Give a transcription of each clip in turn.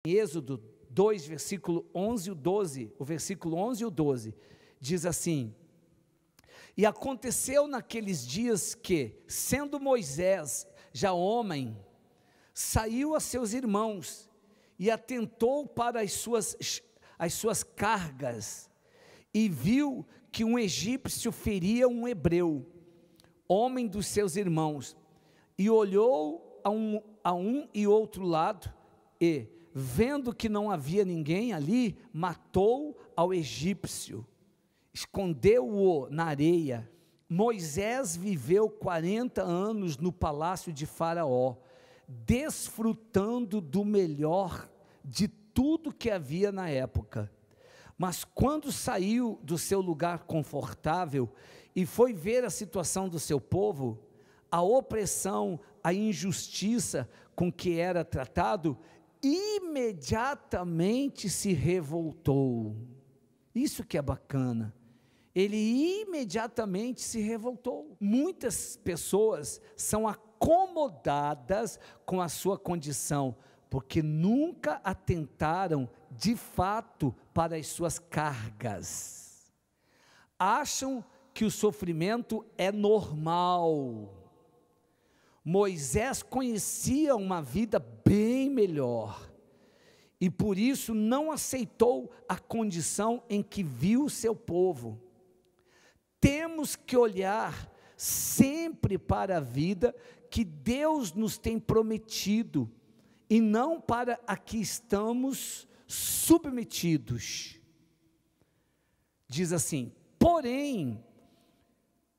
Em Êxodo 2, versículo 11 e 12, o versículo 11 e o 12, diz assim: e aconteceu naqueles dias que, sendo Moisés já homem, saiu a seus irmãos e atentou para as suas cargas, e viu que um egípcio feria um hebreu, homem dos seus irmãos, e olhou a um e outro lado, e, vendo que não havia ninguém ali, matou ao egípcio, escondeu-o na areia. Moisés viveu 40 anos no palácio de Faraó, desfrutando do melhor de tudo que havia na época. Mas quando saiu do seu lugar confortável e foi ver a situação do seu povo, a opressão, a injustiça com que era tratado, imediatamente se revoltou. Isso que é bacana. Ele imediatamente se revoltou. Muitas pessoas são acomodadas com a sua condição, porque nunca atentaram de fato para as suas cargas. Acham que o sofrimento é normal. Moisés conhecia uma vida bem melhor, e por isso não aceitou a condição em que viu seu povo. Temos que olhar sempre para a vida que Deus nos tem prometido, e não para a que estamos submetidos. Diz assim: porém,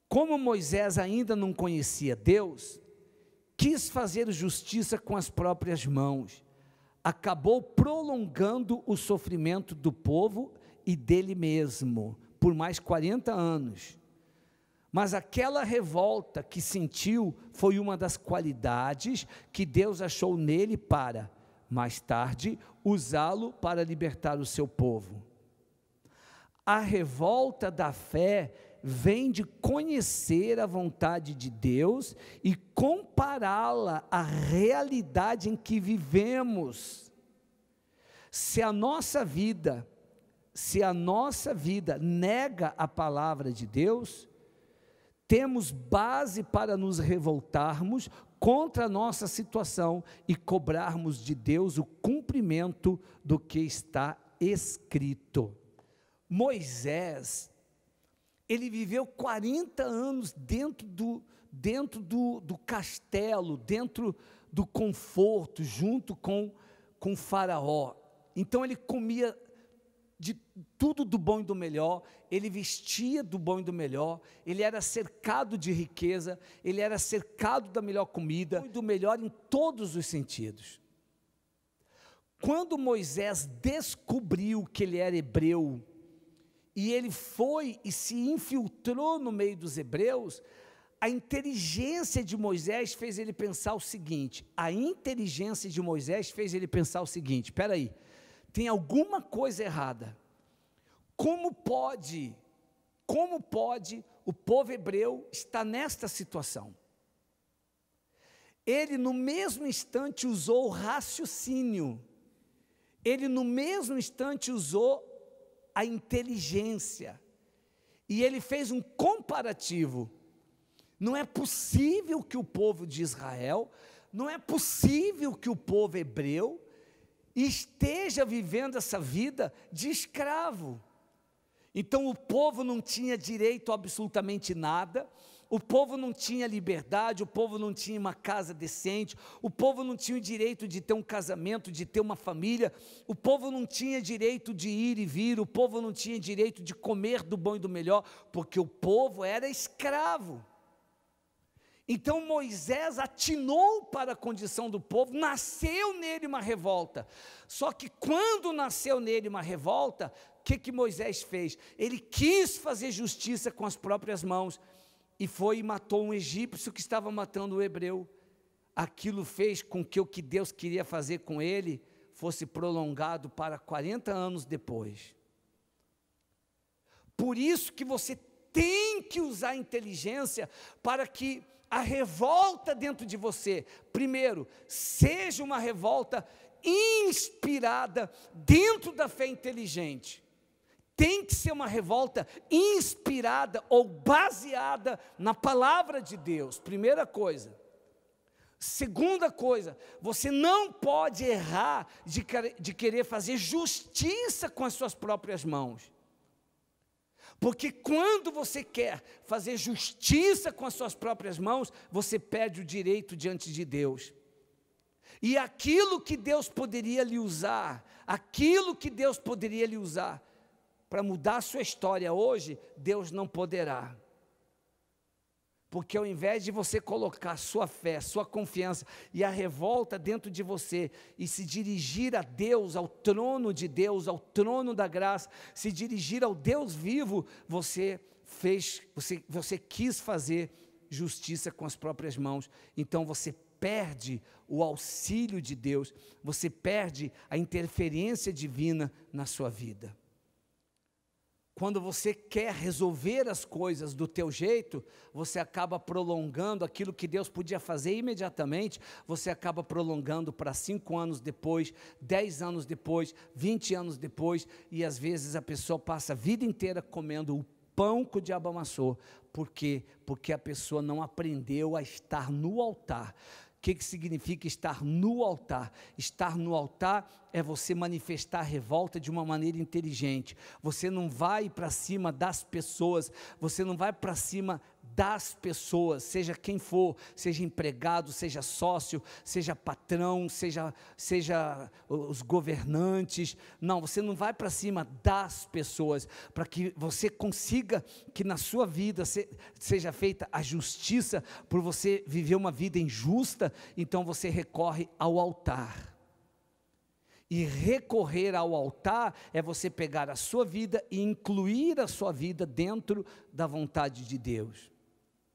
como Moisés ainda não conhecia Deus, quis fazer justiça com as próprias mãos, acabou prolongando o sofrimento do povo e dele mesmo, por mais 40 anos, mas aquela revolta que sentiu, foi uma das qualidades que Deus achou nele para, mais tarde, usá-lo para libertar o seu povo. A revolta da fé vem de conhecer a vontade de Deus e compará-la à realidade em que vivemos. Se a nossa vida nega a palavra de Deus, temos base para nos revoltarmos contra a nossa situação e cobrarmos de Deus o cumprimento do que está escrito. Moisés, ele viveu 40 anos dentro do castelo, dentro do conforto, junto com Faraó. Então ele comia de tudo do bom e do melhor, ele vestia do bom e do melhor, ele era cercado de riqueza, ele era cercado da melhor comida, e do melhor em todos os sentidos. Quando Moisés descobriu que ele era hebreu, e ele foi e se infiltrou no meio dos hebreus, a inteligência de Moisés fez ele pensar o seguinte, espera aí, tem alguma coisa errada. Como pode o povo hebreu estar nesta situação? Ele no mesmo instante usou o raciocínio, ele no mesmo instante usou a inteligência, e ele fez um comparativo. Não é possível que o povo de Israel, não é possível que o povo hebreu esteja vivendo essa vida de escravo. Então o povo não tinha direito a absolutamente nada, o povo não tinha liberdade, o povo não tinha uma casa decente, o povo não tinha o direito de ter um casamento, de ter uma família, o povo não tinha direito de ir e vir, o povo não tinha direito de comer do bom e do melhor, porque o povo era escravo. Então Moisés atinou para a condição do povo, nasceu nele uma revolta. Só que quando nasceu nele uma revolta, o que Moisés fez? Ele quis fazer justiça com as próprias mãos, e foi e matou um egípcio que estava matando o hebreu. Aquilo fez com que o que Deus queria fazer com ele fosse prolongado para 40 anos depois. Por isso que você tem que usar a inteligência para que a revolta dentro de você, primeiro, seja uma revolta inspirada dentro da fé inteligente. Tem que ser uma revolta inspirada ou baseada na palavra de Deus, primeira coisa. Segunda coisa, você não pode errar de querer fazer justiça com as suas próprias mãos. Porque quando você quer fazer justiça com as suas próprias mãos, você perde o direito diante de Deus. E aquilo que Deus poderia lhe usar, para mudar a sua história hoje, Deus não poderá. Porque ao invés de você colocar sua fé, sua confiança e a revolta dentro de você e se dirigir a Deus, ao trono de Deus, ao trono da graça, se dirigir ao Deus vivo, você quis fazer justiça com as próprias mãos. Então você perde o auxílio de Deus, você perde a interferência divina na sua vida. Quando você quer resolver as coisas do teu jeito, você acaba prolongando aquilo que Deus podia fazer imediatamente, você acaba prolongando para 5 anos depois, 10 anos depois, 20 anos depois, e às vezes a pessoa passa a vida inteira comendo o pão que o diabo amassou. Por quê? Porque a pessoa não aprendeu a estar no altar. O que significa estar no altar? Estar no altar é você manifestar a revolta de uma maneira inteligente. Você não vai para cima das pessoas, seja quem for, seja empregado, seja sócio, seja patrão, seja os governantes. Não, você não vai para cima das pessoas, para que você consiga que na sua vida seja feita a justiça, por você viver uma vida injusta, então você recorre ao altar. E recorrer ao altar é você pegar a sua vida e incluir a sua vida dentro da vontade de Deus.